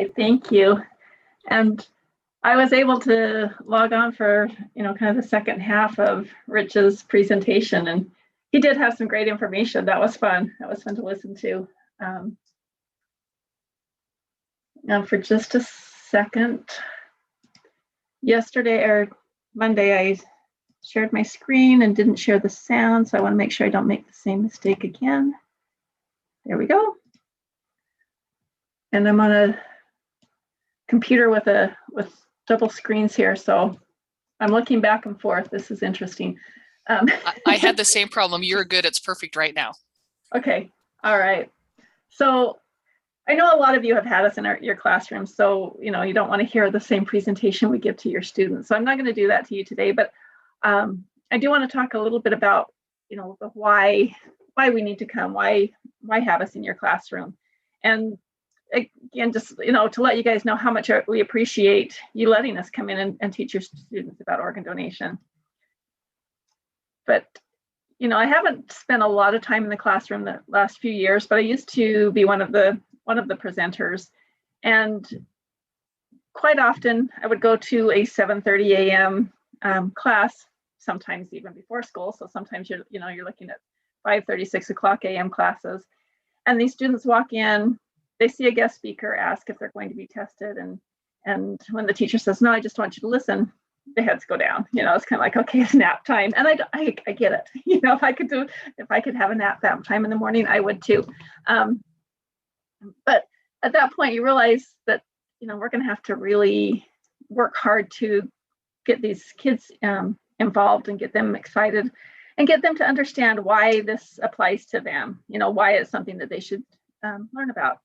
right, thank you. And I was able to log on for, kind of the second half of Rich's presentation, and he did have some great information. That was fun. That was fun to listen to. Now, for just a second, yesterday or Monday, I shared my screen and didn't share the sound, so I want to make sure I don't make the same mistake again. There we go. And I'm on a computer with double screens here, so I'm looking back and forth. This is interesting. I had the same problem. You're good. It's perfect right now. Okay. All right. So I know a lot of you have had us in your classroom, so you don't want to hear the same presentation we give to your students. So I'm not going to do that to you today, but I do want to talk a little bit about the why we need to come, why have us in your classroom, and again, just to let you guys know how much we appreciate you letting us come in and teach your students about organ donation. But I haven't spent a lot of time in the classroom the last few years, but I used to be one of the presenters, and quite often I would go to a 7:30 a.m. Class, sometimes even before school. So sometimes you're looking at 5:30, 6 o'clock a.m. classes, and these students walk in, they see a guest speaker, ask if they're going to be tested, and when the teacher says, "No, I just want you to listen," the heads go down. It's kind of like, okay, it's nap time. And I get it. If I could have a nap time in the morning, I would too. But at that point, you realize that, we're going to have to really work hard to get these kids involved and get them excited and get them to understand why this applies to them, why it's something that they should learn about.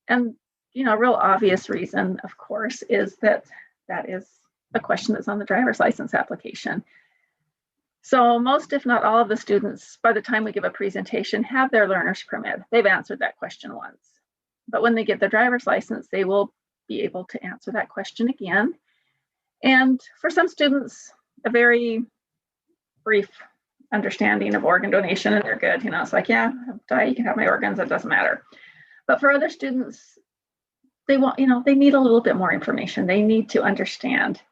And, a real obvious reason, of course, is that is a question that's on the driver's license application. So most, if not all of the students, by the time we give a presentation, have their learner's permit. They've answered that question once. But when they get their driver's license, they will be able to answer that question again. And for some students, a very brief understanding of organ donation, and they're good. It's like, yeah, die, you can have my organs, it doesn't matter. But for other students, they want, they need a little bit more information. They need to understand.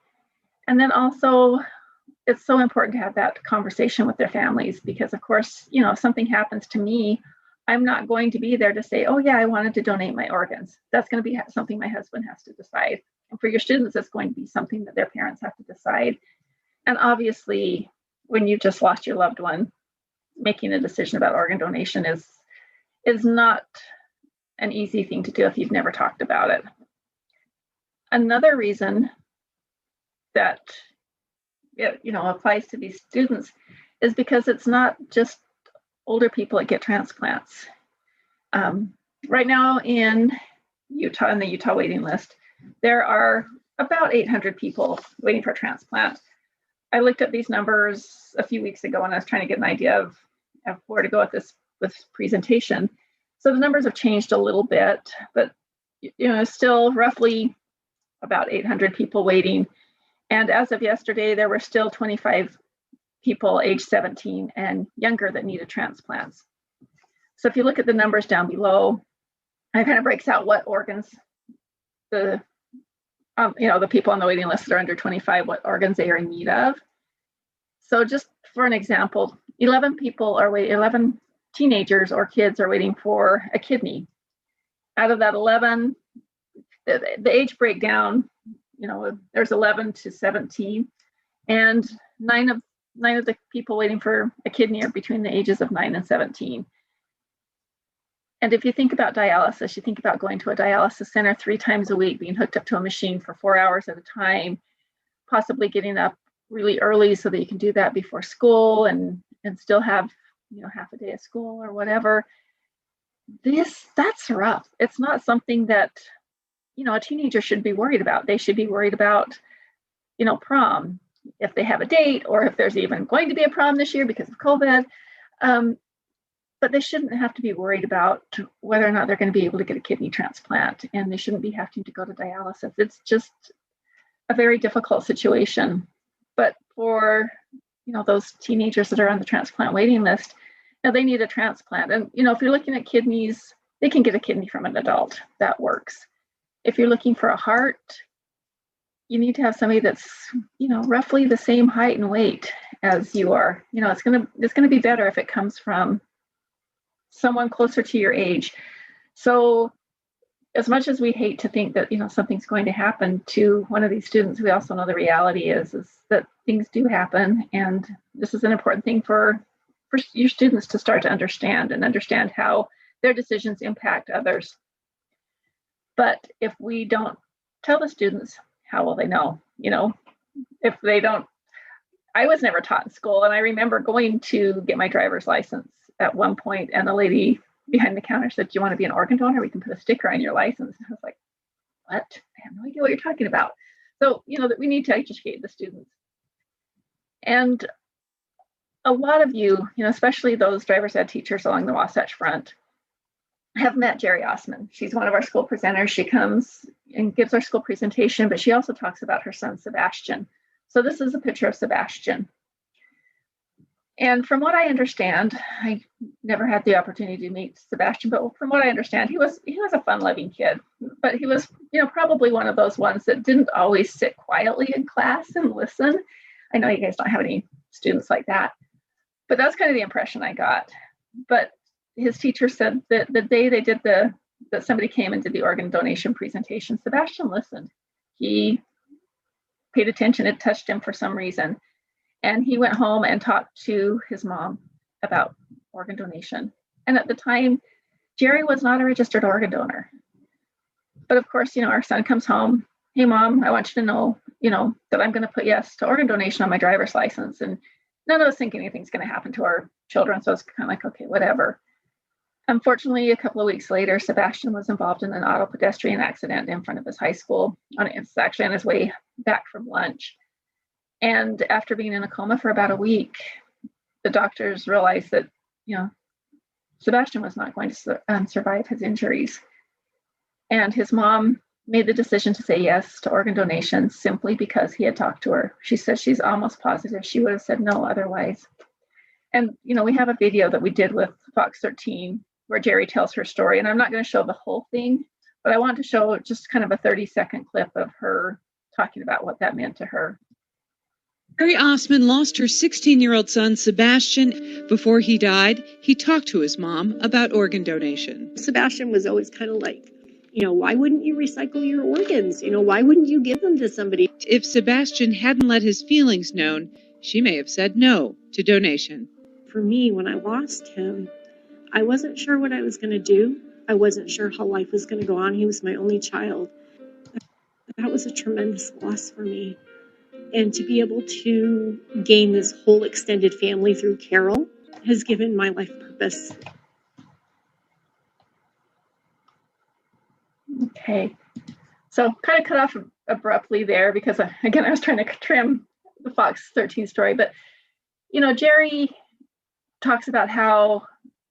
And then also, it's so important to have that conversation with their families, because of course, if something happens to me, I'm not going to be there to say, oh yeah, I wanted to donate my organs. That's going to be something my husband has to decide. And for your students, it's going to be something that their parents have to decide. And obviously, when you've just lost your loved one, making a decision about organ donation is not an easy thing to do if you've never talked about it. Another reason that it applies to these students is because it's not just older people that get transplants. Right now in Utah, in the Utah waiting list, there are about 800 people waiting for a transplant. I looked at these numbers a few weeks ago, and I was trying to get an idea of where to go with this presentation. So the numbers have changed a little bit, but still roughly about 800 people waiting. And as of yesterday, there were still 25 people age 17 and younger that needed transplants. So if you look at the numbers down below, it kind of breaks out what organs the people on the waiting list that are under 25, what organs they are in need of. So just for an example, 11 teenagers or kids are waiting for a kidney. Out of that 11, the age breakdown, there's 11 to 17, and nine of the people waiting for a kidney are between the ages of 9 and 17. And if you think about dialysis, you think about going to a dialysis center 3 times a week, being hooked up to a machine for 4 hours at a time, possibly getting up really early so that you can do that before school and still have half a day of school or whatever. That's rough. It's not something that a teenager should be worried about. They should be worried about prom, if they have a date, or if there's even going to be a prom this year because of COVID. But they shouldn't have to be worried about whether or not they're going to be able to get a kidney transplant, and they shouldn't be having to go to dialysis. It's just a very difficult situation. But for those teenagers that are on the transplant waiting list, they need a transplant. And if you're looking at kidneys, they can get a kidney from an adult. That works. If you're looking for a heart, you need to have somebody that's, roughly the same height and weight as you are. It's gonna be better if it comes from someone closer to your age. So as much as we hate to think that, something's going to happen to one of these students, we also know the reality is that things do happen. And this is an important thing for your students to start to understand how their decisions impact others. But if we don't tell the students, how will they know? If they don't, I was never taught in school. And I remember going to get my driver's license at one point, and the lady behind the counter said, "Do you want to be an organ donor? We can put a sticker on your license." And I was like, "What? I have no idea what you're talking about." So, that we need to educate the students. And a lot of you, especially those driver's ed teachers along the Wasatch Front, have met Jerry Osman. She's one of our school presenters. She comes and gives our school presentation, but she also talks about her son, Sebastian. So this is a picture of Sebastian. And from what I understand, I never had the opportunity to meet Sebastian, but from what I understand, he was a fun-loving kid. But he was, probably one of those ones that didn't always sit quietly in class and listen. I know you guys don't have any students like that, but that's kind of the impression I got. But his teacher said that the day they did that somebody came and did the organ donation presentation, Sebastian listened. He paid attention. It touched him for some reason. And he went home and talked to his mom about organ donation. And at the time, Jerry was not a registered organ donor. But of course, our son comes home. "Hey, Mom, I want you to know, that I'm going to put yes to organ donation on my driver's license." And none of us think anything's going to happen to our children. So it's kind of like, okay, whatever. Unfortunately, a couple of weeks later, Sebastian was involved in an auto pedestrian accident in front of his high school. It's actually on his way back from lunch. And after being in a coma for about a week, the doctors realized that, Sebastian was not going to survive his injuries. And his mom made the decision to say yes to organ donation simply because he had talked to her. She says she's almost positive she would have said no otherwise. And, we have a video that we did with Fox 13 where Jerry tells her story. And I'm not going to show the whole thing, but I want to show just kind of a 30-second clip of her talking about what that meant to her. Jerry Osman lost her 16-year-old son, Sebastian. Before he died, he talked to his mom about organ donation. Sebastian was always kind of like, why wouldn't you recycle your organs? Why wouldn't you give them to somebody? If Sebastian hadn't let his feelings known, she may have said no to donation. For me, when I lost him, I wasn't sure what I was going to do. I wasn't sure how life was going to go on. He was my only child. That was a tremendous loss for me. And to be able to gain this whole extended family through Carol has given my life purpose. Okay. So kind of cut off abruptly there because, again, I was trying to trim the Fox 13 story. But, Jerry talks about how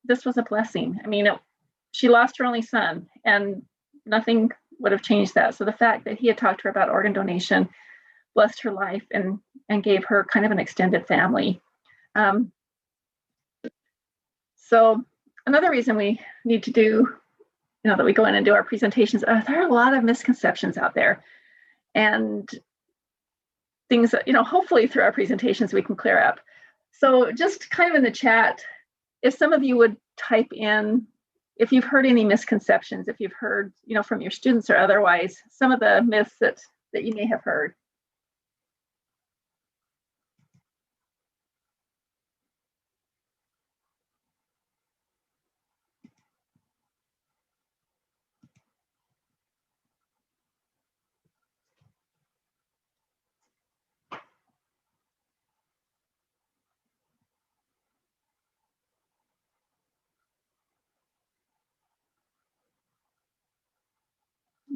this was a blessing. I mean, she lost her only son and nothing would have changed that. So the fact that he had talked to her about organ donation blessed her life and gave her kind of an extended family. So another reason we need to do, that we go in and do our presentations, there are a lot of misconceptions out there and things that, hopefully through our presentations we can clear up. So just kind of in the chat, if some of you would type in, if you've heard any misconceptions, if you've heard, from your students or otherwise, some of the myths that you may have heard.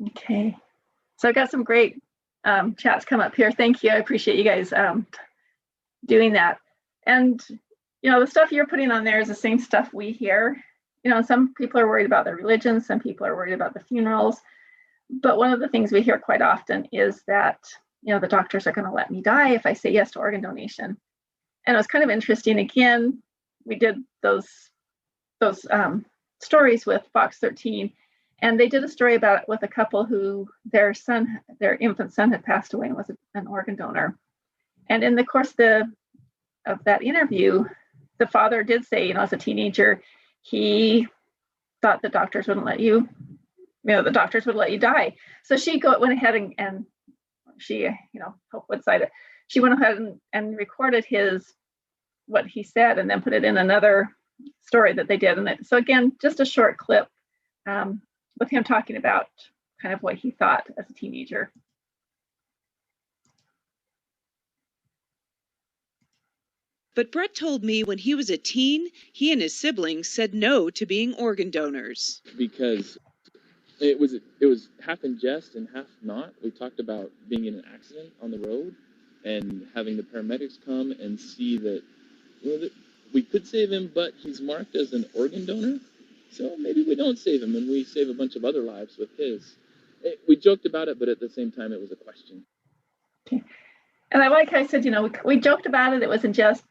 Okay, so I've got some great chats come up here. Thank you. I appreciate you guys doing that. And, the stuff you're putting on there is the same stuff we hear. Some people are worried about the religion. Some people are worried about the funerals. But one of the things we hear quite often is that, the doctors are going to let me die if I say yes to organ donation. And it was kind of interesting. Again, we did those stories with Fox 13. And they did a story about it with a couple who their infant son had passed away and was an organ donor. And in the course of that interview, the father did say, as a teenager, he thought the doctors wouldn't let you, the doctors would let you die. So she went ahead and she, Hope Woodside, she went ahead and recorded what he said and then put it in another story that they did. And so again, just a short clip with him talking about kind of what he thought as a teenager. But Brett told me when he was a teen, he and his siblings said no to being organ donors. Because it was half in jest and half not. We talked about being in an accident on the road and having the paramedics come and see that, that we could save him, but he's marked as an organ donor. So maybe we don't save him and we save a bunch of other lives with his. We joked about it, but at the same time, it was a question. Okay. And I said, we joked about it. It was in jest,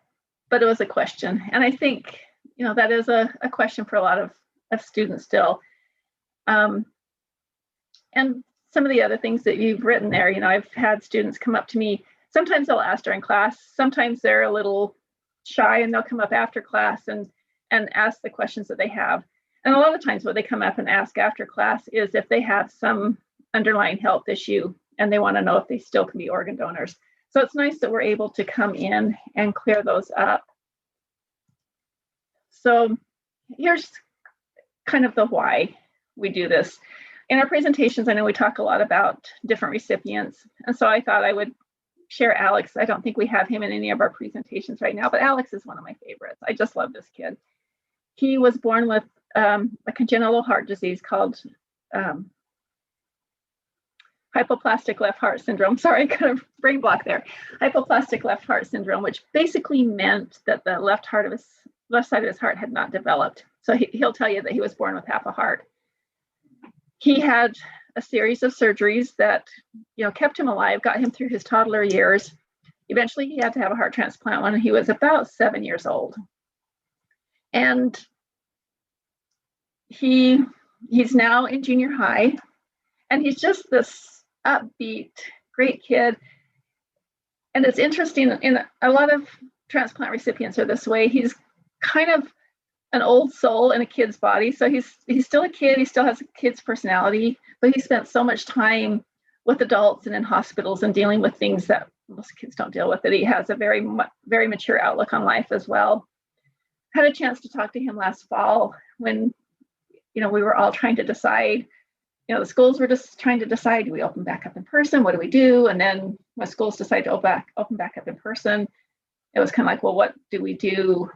but it was a question. And I think, that is a question for a lot of students still. And some of the other things that you've written there, I've had students come up to me. Sometimes they'll ask during class. Sometimes they're a little shy and they'll come up after class and ask the questions that they have. And a lot of times what they come up and ask after class is if they have some underlying health issue and they want to know if they still can be organ donors. So it's nice that we're able to come in and clear those up. So here's kind of the why we do this. In our presentations, I know we talk a lot about different recipients. And so I thought I would share Alex. I don't think we have him in any of our presentations right now, but Alex is one of my favorites. I just love this kid. He was born with a congenital heart disease called hypoplastic left heart syndrome. Sorry, kind of brain block there. Hypoplastic left heart syndrome, which basically meant that the left side of his heart had not developed. So he'll tell you that he was born with half a heart. He had a series of surgeries that, kept him alive, got him through his toddler years. Eventually, he had to have a heart transplant when he was about 7 years old. And he's now in junior high, and he's just this upbeat, great kid. And it's interesting, in a lot of transplant recipients are this way. He's kind of an old soul in a kid's body. So he's still a kid. He still has a kid's personality, but he spent so much time with adults and in hospitals and dealing with things that most kids don't deal with. That he has a very, very mature outlook on life as well. Had a chance to talk to him last fall when, we were all trying to decide. The schools were just trying to decide: do we open back up in person? What do we do? And then when schools decide to open back up in person, it was kind of like, well, what do we do?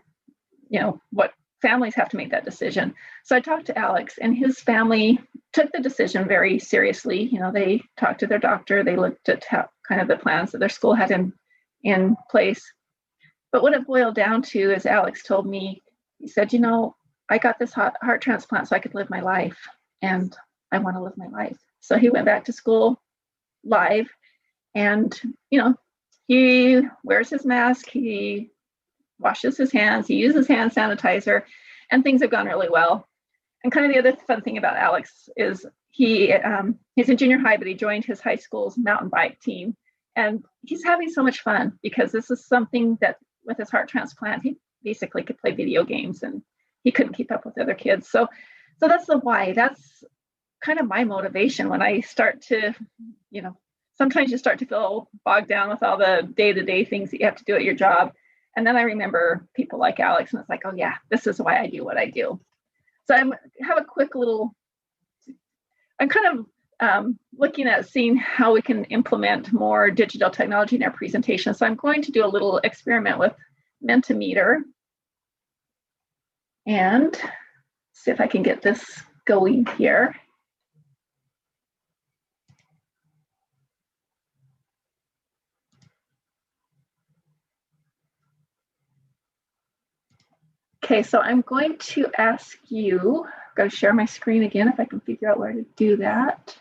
What families have to make that decision. So I talked to Alex, and his family took the decision very seriously. They talked to their doctor. They looked at kind of the plans that their school had in place. But what it boiled down to is Alex told me, he said, I got this heart transplant so I could live my life, and I want to live my life. So he went back to school live, and, he wears his mask. He washes his hands, he uses hand sanitizer, and things have gone really well. And kind of the other fun thing about Alex is he's in junior high, but he joined his high school's mountain bike team. And he's having so much fun because this is something that with his heart transplant, he basically could play video games and he couldn't keep up with other kids. So that's the why. That's kind of my motivation when I start to, sometimes you start to feel bogged down with all the day-to-day things that you have to do at your job. And then I remember people like Alex, and it's like, oh yeah, this is why I do what I do. So I have a quick little, I'm kind of looking at seeing how we can implement more digital technology in our presentation. So I'm going to do a little experiment with Mentimeter and see if I can get this going here. Okay, so I'm going to ask you, I've got to share my screen again if I can figure out where to do that.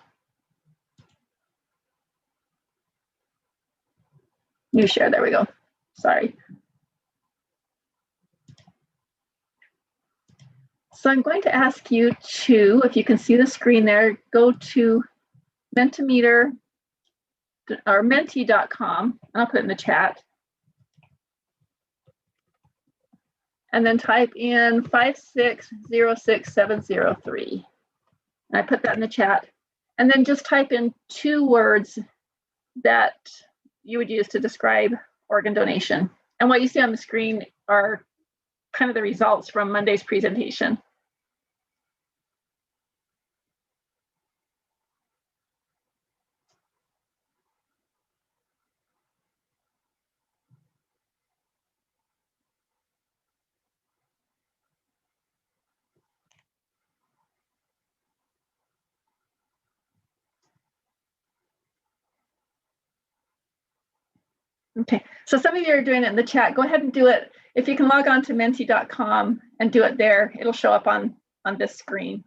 New share, there we go. Sorry. So I'm going to ask you to, if you can see the screen there, go to Mentimeter or menti.com, and I'll put it in the chat. And then type in 5606703. And I put that in the chat. And then just type in 2 words that you would use to describe organ donation. And what you see on the screen are kind of the results from Monday's presentation. Okay, so some of you are doing it in the chat. Go ahead and do it. If you can log on to menti.com and do it there, it'll show up on this screen.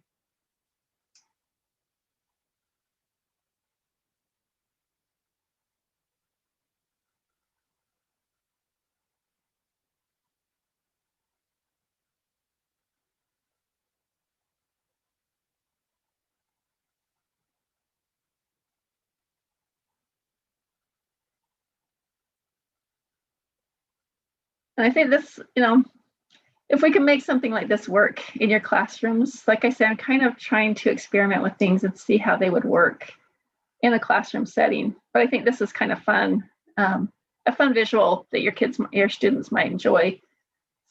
And I think this, if we can make something like this work in your classrooms, like I said, I'm kind of trying to experiment with things and see how they would work in a classroom setting. But I think this is kind of fun, a fun visual that your students might enjoy.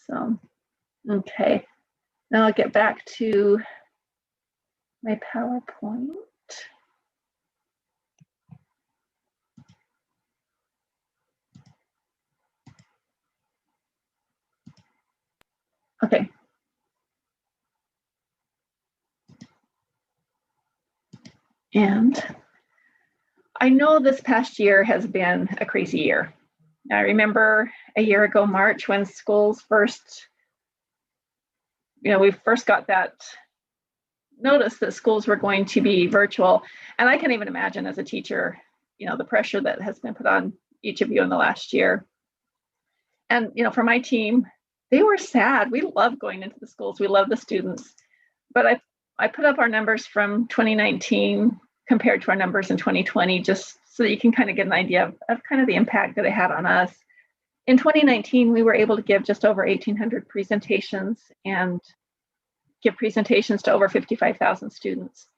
So, okay, now I'll get back to my PowerPoint. Okay. And I know this past year has been a crazy year. I remember a year ago, March, when schools first, we first got that notice that schools were going to be virtual. And I can't even imagine as a teacher, the pressure that has been put on each of you in the last year. And, for my team, they were sad. We love going into the schools. We love the students. But I put up our numbers from 2019 compared to our numbers in 2020, just so that you can kind of get an idea of kind of the impact that it had on us. In 2019, we were able to give just over 1,800 presentations and give presentations to over 55,000 students.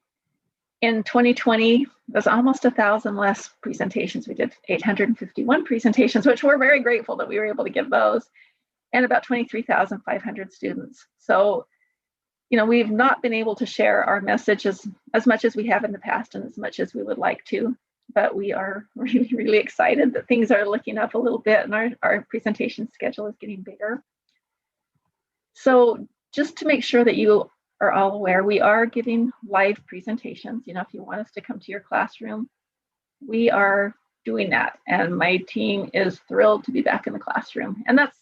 In 2020, there's almost 1,000 less presentations. We did 851 presentations, which we're very grateful that we were able to give those, and about 23,500 students. So, we've not been able to share our message as much as we have in the past and as much as we would like to, but we are really, really excited that things are looking up a little bit and our presentation schedule is getting bigger. So just to make sure that you are all aware, we are giving live presentations. If you want us to come to your classroom, we are doing that. And my team is thrilled to be back in the classroom. And that's,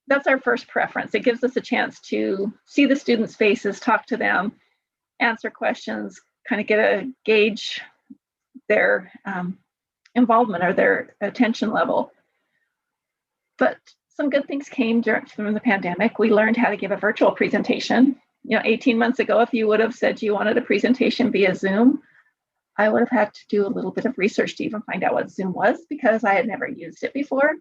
that's our first preference. It gives us a chance to see the students' faces, talk to them, answer questions, kind of get a gauge their involvement or their attention level. But some good things came from the pandemic. We learned how to give a virtual presentation. 18 months ago, if you would have said you wanted a presentation via Zoom, I would have had to do a little bit of research to even find out what Zoom was, because I had never used it before.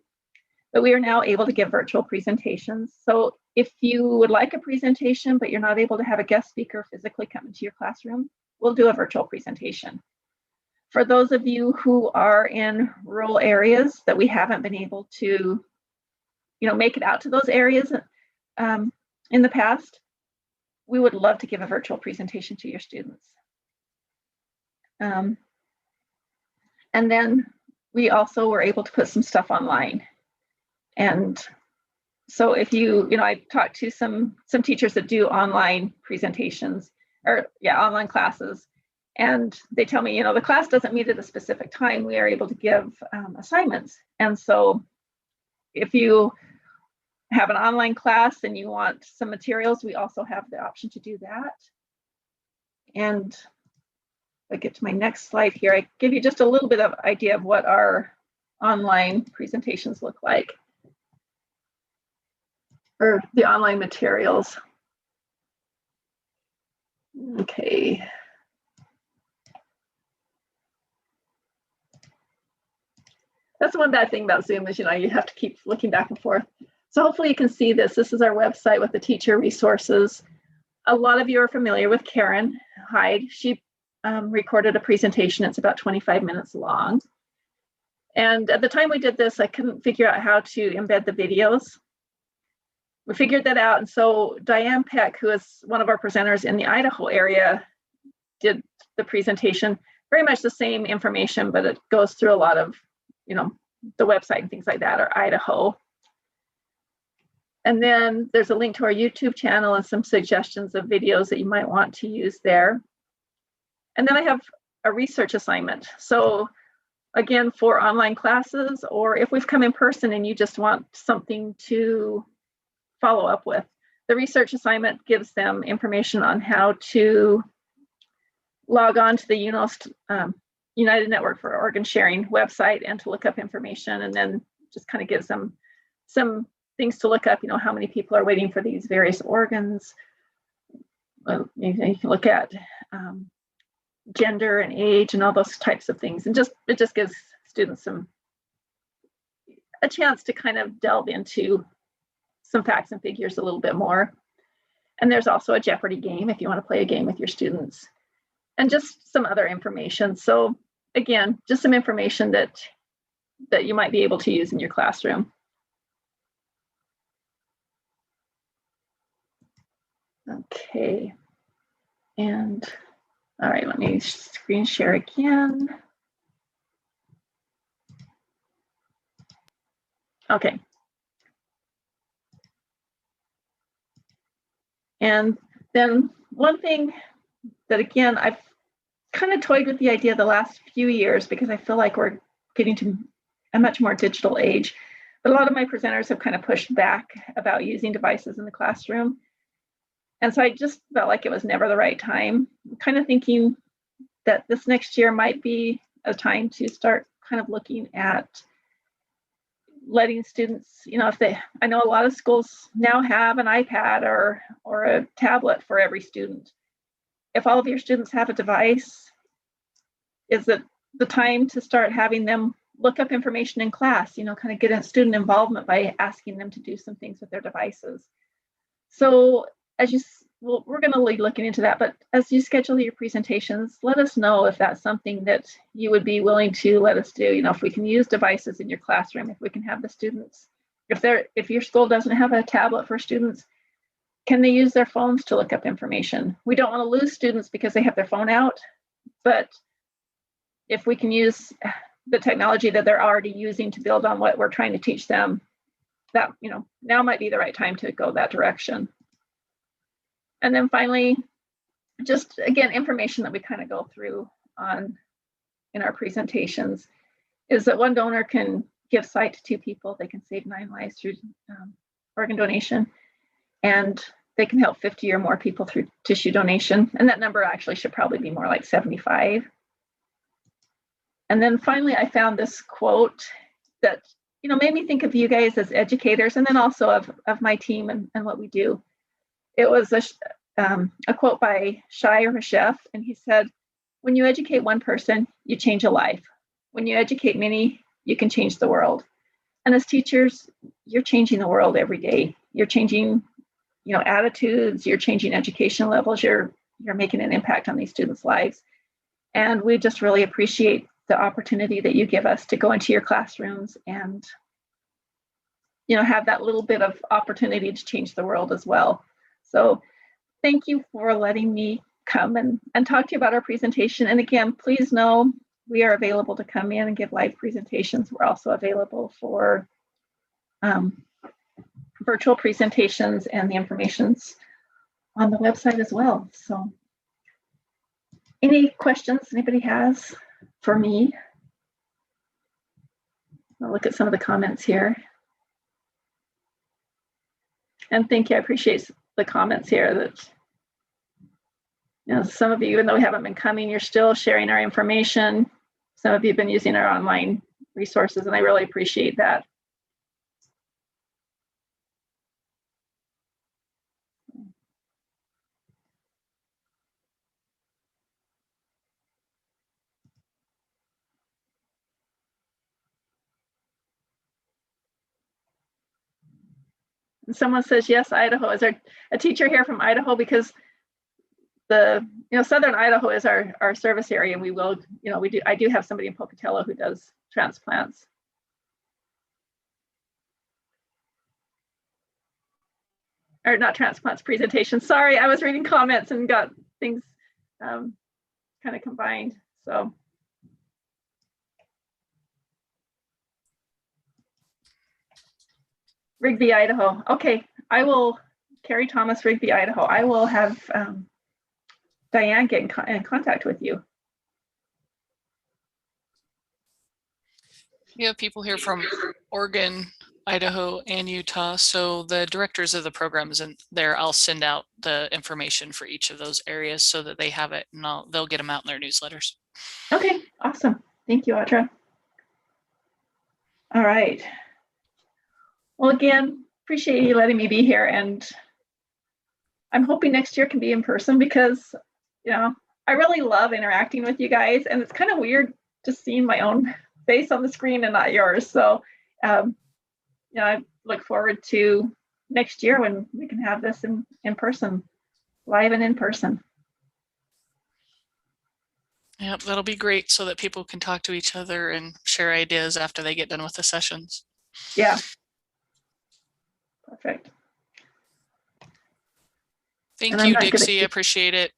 But we are now able to give virtual presentations. So if you would like a presentation, but you're not able to have a guest speaker physically come into your classroom, we'll do a virtual presentation. For those of you who are in rural areas that we haven't been able to, make it out to those areas in the past, we would love to give a virtual presentation to your students. And then we also were able to put some stuff online. And so if I talked to some teachers that do online presentations online classes, and they tell me, the class doesn't meet at a specific time. We are able to give assignments. And so if you have an online class and you want some materials, we also have the option to do that. And if I get to my next slide here, I give you just a little bit of idea of what our online presentations look like. or the online materials. Okay. That's one bad thing about Zoom is, you have to keep looking back and forth. So hopefully you can see this. This is our website with the teacher resources. A lot of you are familiar with Karen Hyde. She recorded a presentation. It's about 25 minutes long. And at the time we did this, I couldn't figure out how to embed the videos. We figured that out. And so Diane Peck, who is one of our presenters in the Idaho area, did the presentation. Very much the same information, but it goes through a lot of, the website and things like that, or Idaho. And then there's a link to our YouTube channel and some suggestions of videos that you might want to use there. And then I have a research assignment. So again, for online classes, or if we've come in person and you just want something to follow up with, the research assignment gives them information on how to log on to the UNOST United Network for Organ Sharing website and to look up information, and then just kind of gives them some things to look up, how many people are waiting for these various organs. You can look at gender and age and all those types of things, and it just gives students a chance to kind of delve into some facts and figures a little bit more. And there's also a Jeopardy game if you want to play a game with your students, and just some other information. So again, just some information that you might be able to use in your classroom. Okay, and all right, let me screen share again. Okay. And then one thing that, again, I've kind of toyed with the idea the last few years because I feel like we're getting to a much more digital age. But a lot of my presenters have kind of pushed back about using devices in the classroom. And so I just felt like it was never the right time. I'm kind of thinking that this next year might be a time to start kind of looking at letting students, I know a lot of schools now have an iPad or a tablet for every student. If all of your students have a device, is it the time to start having them look up information in class, kind of get a student involvement by asking them to do some things with their devices? So we're going to be looking into that, but as you schedule your presentations, let us know if that's something that you would be willing to let us do. If we can use devices in your classroom, if we can have the students, if your school doesn't have a tablet for students, can they use their phones to look up information? We don't want to lose students because they have their phone out, but if we can use the technology that they're already using to build on what we're trying to teach them, that, now might be the right time to go that direction. And then finally, just again, information that we kind of go through in our presentations is that one donor can give sight to 2 people. They can save 9 lives through organ donation, and they can help 50 or more people through tissue donation. And that number actually should probably be more like 75. And then finally, I found this quote that, made me think of you guys as educators, and then also of my team and what we do. It was a quote by Shai Reshef, and he said, "When you educate one person, you change a life. When you educate many, you can change the world." And as teachers, you're changing the world every day. You're changing, attitudes. You're changing education levels. You're making an impact on these students' lives. And we just really appreciate the opportunity that you give us to go into your classrooms and, have that little bit of opportunity to change the world as well. So thank you for letting me come and talk to you about our presentation. And again, please know we are available to come in and give live presentations. We're also available for virtual presentations, and the information's on the website as well. So any questions anybody has for me? I'll look at some of the comments here. And thank you, I appreciate the comments here that, some of you, even though we haven't been coming, you're still sharing our information. Some of you have been using our online resources, and I really appreciate that. Someone says, yes, Idaho. Is there a teacher here from Idaho? Because the, Southern Idaho is our service area, and we will, I do have somebody in Pocatello who does transplants. Or not transplants, presentations. Sorry, I was reading comments and got things kind of combined. So. Rigby, Idaho. Okay, I will, Carrie Thomas, Rigby, Idaho. I will have Diane get in contact with you. You have people here from Oregon, Idaho, and Utah. So the directors of the programs in there, I'll send out the information for each of those areas so that they have it, and they'll get them out in their newsletters. Okay, awesome. Thank you, Audra. All right. Well, again, appreciate you letting me be here, and I'm hoping next year can be in person because, I really love interacting with you guys, and it's kind of weird just seeing my own face on the screen and not yours. So, I look forward to next year when we can have this in person, live and in person. Yep, that'll be great so that people can talk to each other and share ideas after they get done with the sessions. Yeah. Perfect. Thank you, Dixie. I appreciate it.